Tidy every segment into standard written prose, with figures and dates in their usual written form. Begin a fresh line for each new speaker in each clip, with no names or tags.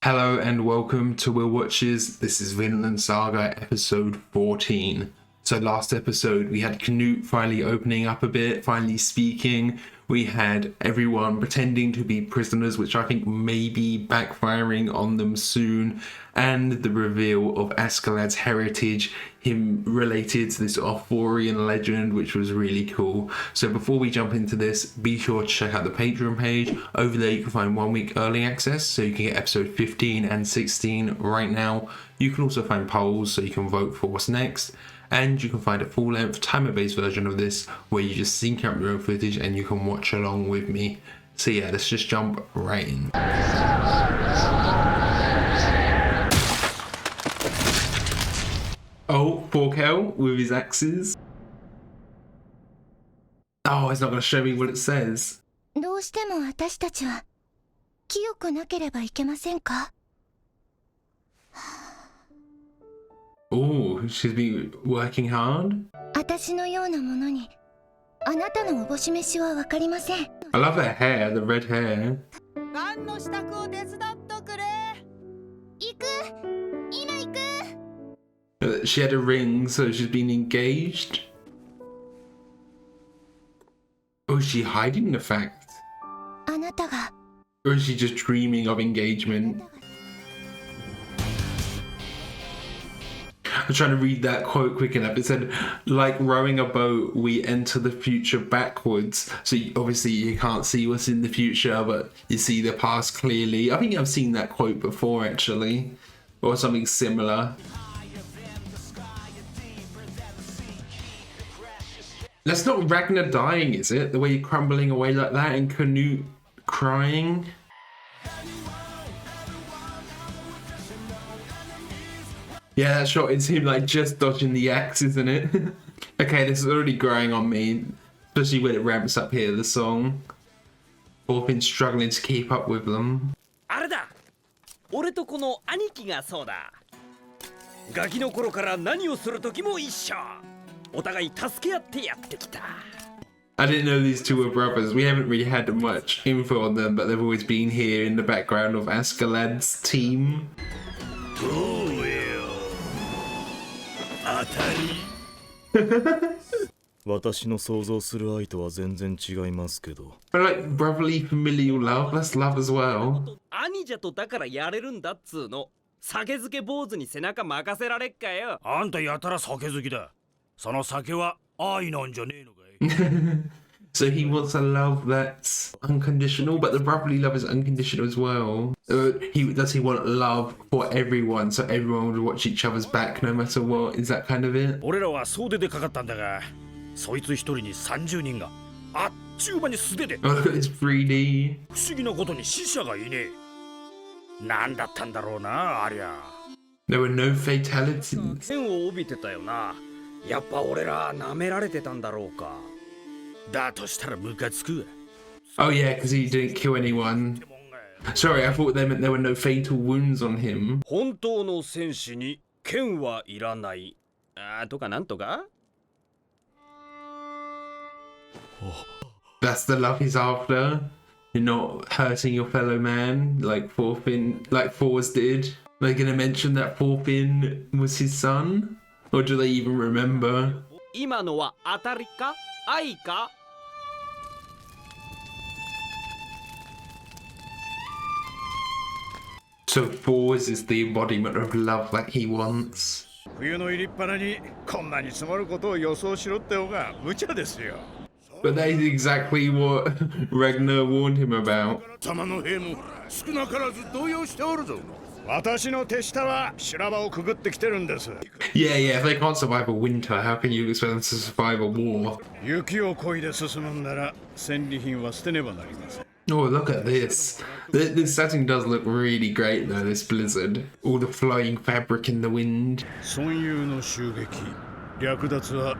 Hello and welcome to Will Watches. This is Vinland Saga episode 14. So last episode we had Knut finally opening up a bit, finally speaking. We had everyone pretending to be prisoners, which I think may be backfiring on them soon. And the reveal of Askeladd's heritage, him related to this Arthurian legend, which was really cool. So before we jump into this, be sure to check out the Patreon page. Over there you can find 1 week early access, so you can get episode 15 and 16 right now. You can also find polls, so you can vote for what's next. And you can find a full-length timer-based version of this where you just sync up your own footage and you can watch along with me. So yeah, let's just jump right in. Oh, Forkel with his axes. Oh, it's not going to show me what it says.
どうしても私たちは清くなければいけませんか?
Oh, she's been working hard.
私のようなものにあなたのおぼし飯はわかりません。
I love her hair, the red hair.
何の支度を手伝っとくれ。
行く、今行く。
She had a ring, so she's been engaged. Oh, is she hiding the fact?
あなたが
Or is she just dreaming of engagement? I'm trying to read that quote quick enough. It said, like rowing a boat, we enter the future backwards. So obviously you can't see what's in the future, but you see the past clearly. I think I've seen that quote before, actually. Or something similar. That's not Ragnar dying, is it? The way you're crumbling away like that and Knut crying? Yeah, that shot is him like just dodging the axe, isn't it? Okay, this is already growing on me, especially when it ramps up here, the song. I've been struggling to keep up with them.
あれだ。俺とこの兄貴がそうだ。ガキの頃から何をする時も一緒。お互い助け合ってやってきた。
I didn't know these two were brothers. We haven't really had much info on them, but they've always been here in the background of Askeladd's team. But like brotherly familial love, that's love as well.
兄者とだからやれるんだっつーの。酒漬け坊主に背中任せられっかよ。
あんたやたら酒好きだ。その酒は愛なんじゃねえのかい。
So he wants a love that's unconditional, but the brotherly love is unconditional as well. Does he want love for everyone, so everyone would watch each other's back no matter what? Is that kind of it?
俺らは総出でかかったんだが、そいつ一人に30人があっちゅう間に素手で。
Oh, look at this 3D.
不思議なことに死者がいねえ。なんだったんだろうな、ありゃ。
There were no fatalities.
縁を帯びてたよな。やっぱ俺ら舐められてたんだろうか。
だとしたらムカつく。
Oh yeah, because he didn't kill anyone. Sorry, I thought they meant there were no fatal wounds on him.
本当の戦士に剣はいらない。とかなんとか。
That's the love he's after. You're not hurting your fellow man like Thor's did. Are they gonna mention that Thorfinn was his son? Or do they even remember?
今のは当たりか愛か。
So Thor's is the embodiment of love that he wants.
冬の入りっぱなにこんなに積もることを予想しろって方が無茶ですよ。
But that is exactly what Ragnar warned him about.
様の兵も少なからず動揺しておるぞ。私の手下は修羅場をくぐってきてるんです。
Yeah, yeah, if they can't survive a winter, how can you expect them to survive a war?
雪を漕いで進むんなら戦利品は捨てねばなりません。
Oh, look at this. This setting does look really great though, this blizzard. All the flying fabric in the wind.
孫遊の襲撃、略奪は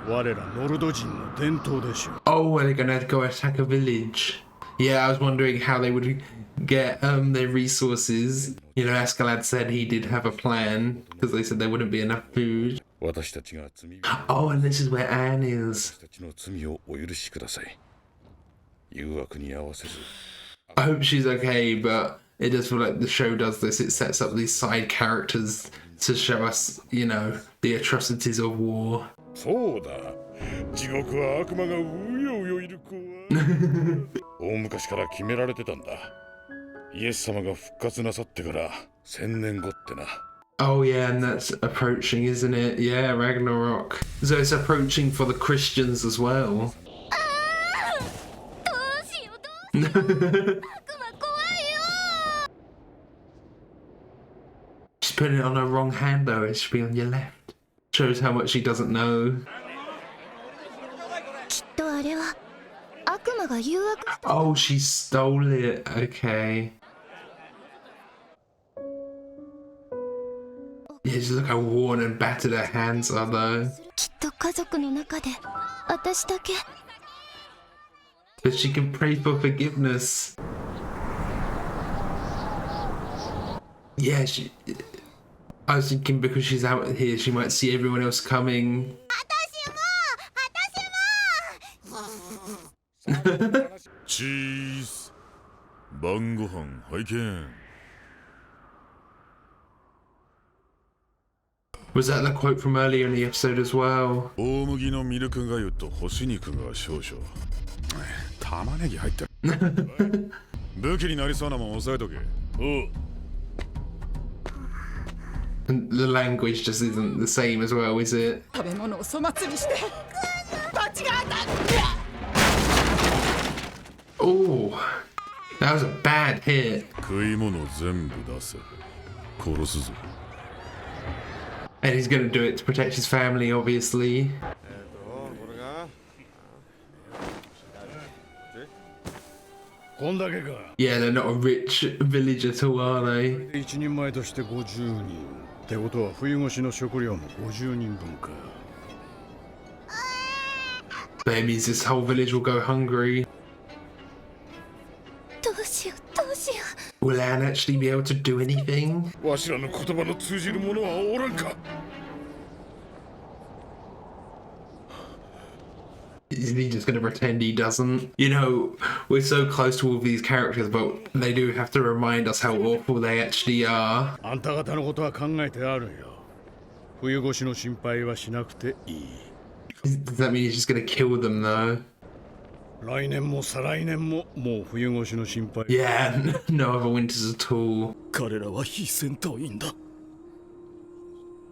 我らノルド人の伝統でしょう。
Oh, are they gonna go attack a village? Yeah, I was wondering how they would get their resources. You know, Askeladd said he did have a plan because they said there wouldn't be enough food.
私たちが罪を
Oh, and this is where Anne is.
私たちの罪をお許しください。誘惑に合わせず。
I hope she's okay, but It does feel like the show does this. It sets up these side characters to show us, you know, the atrocities of war.
そうだ。地獄は悪魔がうようよいる子は。大昔から決められてたんだ。イエス様が復活なさってから1000年後ってな。
Oh yeah, and that's approaching, isn't it? Yeah, Ragnarok. So it's approaching for the Christians as well. She's putting it on her wrong hand though, it should be on your left. Shows how much she doesn't know. Oh, she stole it. Okay. Yeah, just look how worn and battered her hands are though. But she can pray for forgiveness. Yeah, I was thinking because she's out here, she might see everyone else coming.
Cheese. 晩ご飯拝見
Was that the quote from earlier in the episode as well?
大麦のミルクがゆと干し肉が少々玉ねぎ入ってる武器になりそうなもん押さえとけおう
And the language just isn't the same as well, is it? Oh, that was a bad hit.
食い物全部出せ殺すぞ
And he's gonna do it to protect his family, obviously. Yeah, they're not a rich village at all, are they?
一人前として50人。ってことは冬越しの食料も50人分か。
That means this whole village will go hungry. Will Anne actually be able to do anything?
わしらの言葉の通じる者はおらんか。
Is he just going to pretend he doesn't? You know, we're so close to all these characters, but they do have to remind us how awful they actually are.
あんた方のことは考えてあるよ。冬越しの心配はしなくていい。
Does that mean he's just going to kill them, though?
来年も再来年ももう冬越しの心配。
Yeah, no other winters at all.
彼らは非戦闘員だ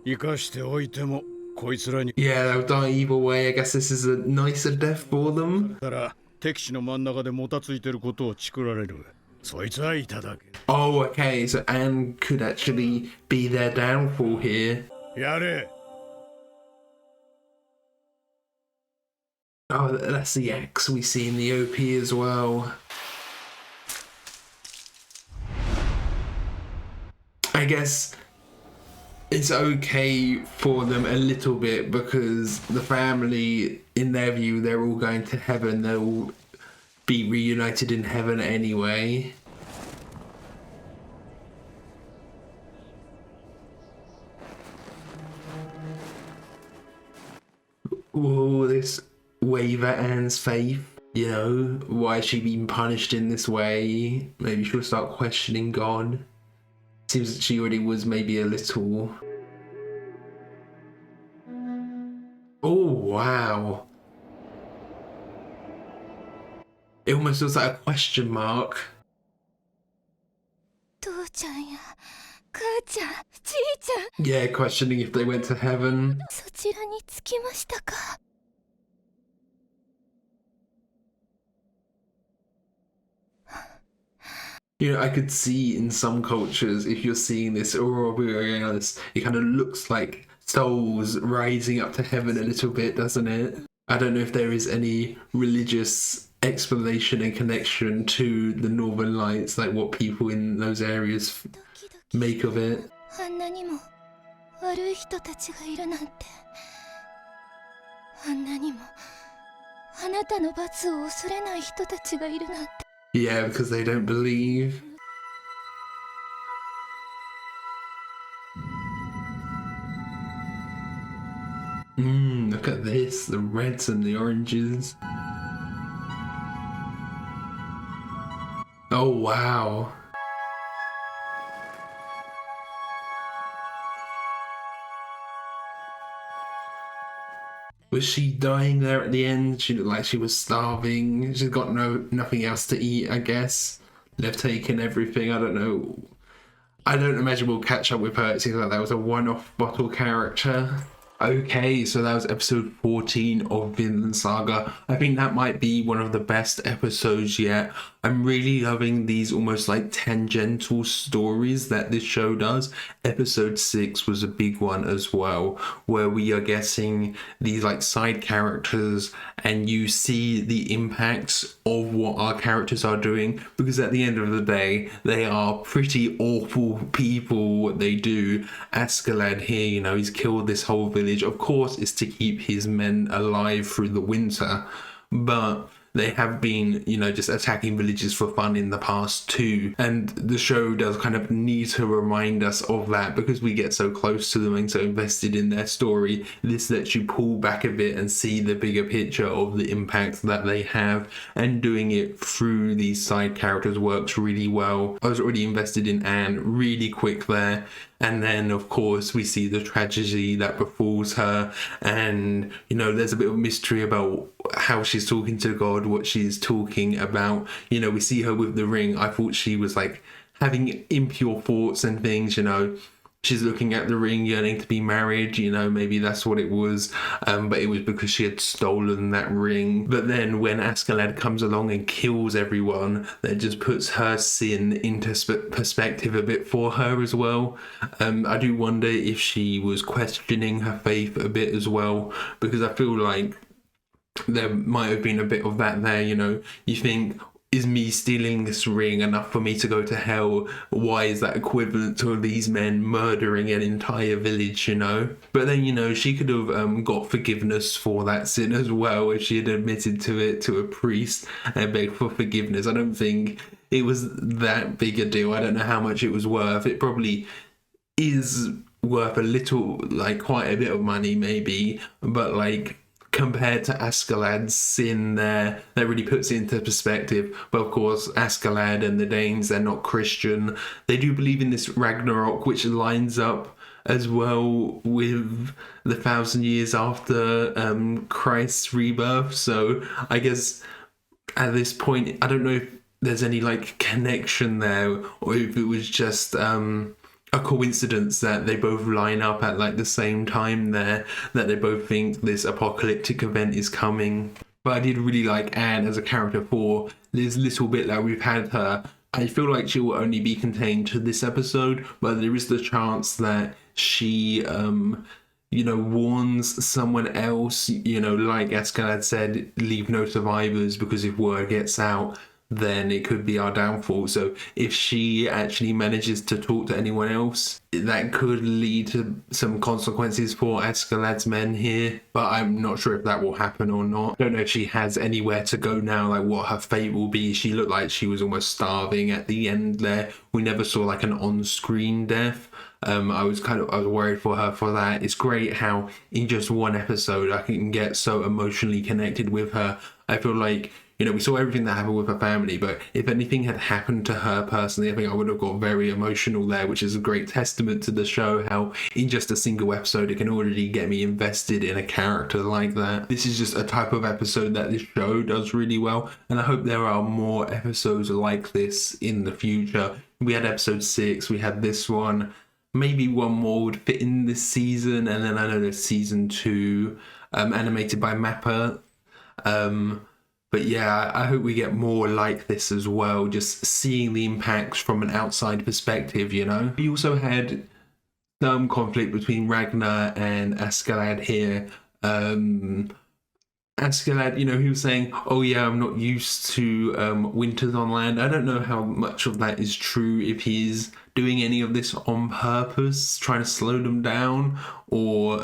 生かしておいてもこいつらに。
Yeah, they'll die either way. I guess this is a nicer death for them.
だから敵地の真ん中でもたついてることをチクられる。そいつはいただけ。
Oh, okay, so Anne could actually be their downfall here.
やれ。
Oh, that's the axe we see in the OP as well. I guess it's okay for them a little bit because the family, in their view, they're all going to heaven. They'll be reunited in heaven anyway. Oh, this waver Anne's faith. You know, why is she being punished in this way? Maybe she'll start questioning God. Seems that she already was maybe a little. Oh, wow. It almost looks like a question mark. Yeah, questioning if they went to heaven. You know, I could see in some cultures, if you're seeing this aurora borealis, it kind of looks like souls rising up to heaven a little bit, doesn't it? I don't know if there is any religious explanation and connection to the Northern Lights, like what people in those areas make of it. Yeah, because they don't believe. Look at this, the reds and the oranges. Oh, wow. Was she dying there at the end? She looked like she was starving. She's got nothing else to eat, I guess. They've taken everything. I don't know. I don't imagine we'll catch up with her. It seems like that was a one-off bottle character. Okay, so that was episode 14 of Vinland Saga. I think that might be one of the best episodes yet. I'm really loving these almost like tangential stories that this show does. Episode 6 was a big one as well, where we are getting these like side characters and you see the impacts of what our characters are doing, because at the end of the day, they are pretty awful people, what they do. Askeladd here, you know, he's killed this whole village. Of course, it's to keep his men alive through the winter, but they have been, you know, just attacking villages for fun in the past too. And the show does kind of need to remind us of that, because we get so close to them and so invested in their story. This lets you pull back a bit and see the bigger picture of the impact that they have, and doing it through these side characters works really well. I was already invested in Anne really quick there. And then, of course, we see the tragedy that befalls her. And, you know, there's a bit of mystery about how she's talking to God, what she's talking about. You know, we see her with the ring. I thought she was, like, having impure thoughts and things, you know. She's looking at the ring, yearning to be married, you know, maybe that's what it was. But it was because she had stolen that ring. But then when Askeladd comes along and kills everyone, that just puts her sin into perspective a bit for her as well. I do wonder if she was questioning her faith a bit as well, because I feel like there might have been a bit of that there, you know. You think, is me stealing this ring enough for me to go to hell? Why is that equivalent to these men murdering an entire village, you know? But then, you know, she could have got forgiveness for that sin as well if she had admitted to it to a priest and begged for forgiveness. I don't think it was that big a deal. I don't know how much it was worth. It probably is worth a little, like quite a bit of money maybe, but like, compared to Askeladd's sin there, that really puts it into perspective. But of course, Askeladd and the Danes, they're not Christian. They do believe in this Ragnarok, which lines up as well with the 1,000 years after Christ's rebirth. So I guess at this point, I don't know if there's any like connection there, or if it was just a coincidence that they both line up at like the same time there, that they both think this apocalyptic event is coming. But I did really like Anne as a character for this little bit that we've had her. I feel like she will only be contained to this episode, but there is the chance that she you know, warns someone else, you know, like Askeladd said, leave no survivors, because if word gets out, then it could be our downfall. So if she actually manages to talk to anyone else, that could lead to some consequences for Askeladd's men here. But I'm not sure if that will happen or not. I don't know if she has anywhere to go now, like what her fate will be. She looked like she was almost starving at the end there. We never saw like an on-screen death. I was worried for her for that. It's great how in just one episode I can get so emotionally connected with her. I feel like, you know, we saw everything that happened with her family, but if anything had happened to her personally, I think I would have got very emotional there, which is a great testament to the show, how in just a single episode it can already get me invested in a character like that. This is just a type of episode that this show does really well, and I hope there are more episodes like this in the future. We had episode 6, we had this one, maybe one more would fit in this season, and then I know there's season 2, animated by Mappa. But yeah, I hope we get more like this as well, just seeing the impacts from an outside perspective, you know. We also had some conflict between Ragnar and Askeladd here. Askeladd, you know, he was saying, oh yeah, I'm not used to winters on land. I don't know how much of that is true, if he's doing any of this on purpose, trying to slow them down, or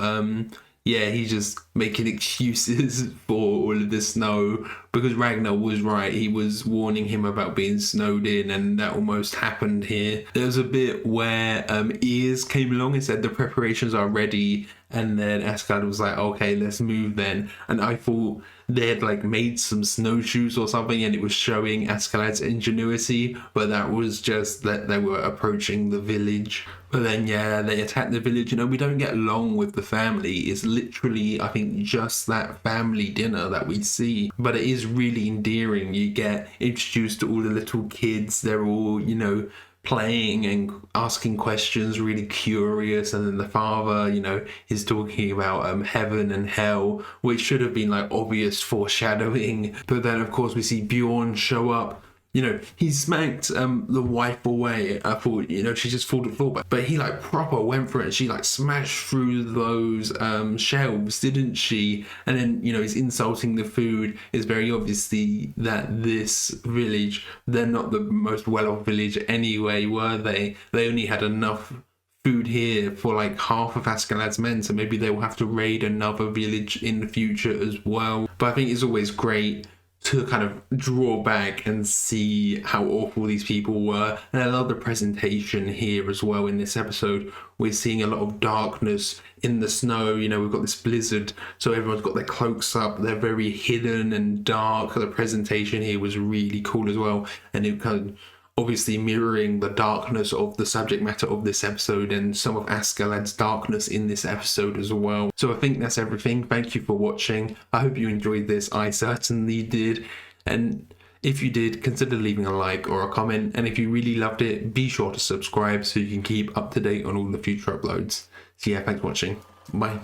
yeah, he's just making excuses for all of the snow, because Ragnar was right. He was warning him about being snowed in, and that almost happened here. There was a bit where Ears came along and said the preparations are ready, And then Askeladd was like, okay, let's move then. And I thought they'd like made some snowshoes or something and it was showing Askeladd's ingenuity, but that was just that they were approaching the village. But then, yeah, they attacked the village. You know, we don't get along with the family. It's literally, I think, just that family dinner that we see. But it is really endearing. You get introduced to all the little kids. They're all, you know, playing and asking questions, really curious. And then the father, you know, is talking about heaven and hell, which should have been like obvious foreshadowing. But then, of course, we see Bjorn show up. You know, he smacked the wife away. I thought, you know, she just pulled the floor, but he like proper went for it. She like smashed through those shelves, didn't she? And then, you know, he's insulting the food. It's very obviously that this village, they're not the most well-off village anyway, were they? They only had enough food here for like half of Askeladd's men, so maybe they will have to raid another village in the future as well. But I think it's always great to kind of draw back and see how awful these people were. And I love the presentation here as well in this episode. We're seeing a lot of darkness in the snow. You know, we've got this blizzard, so everyone's got their cloaks up. They're very hidden and dark. The presentation here was really cool as well. And it kind of obviously mirroring the darkness of the subject matter of this episode and some of Askeladd's darkness in this episode as well. So I think that's everything. Thank you for watching. I hope you enjoyed this. I certainly did. And if you did, consider leaving a like or a comment. And if you really loved it, be sure to subscribe so you can keep up to date on all the future uploads. So yeah, thanks for watching. Bye.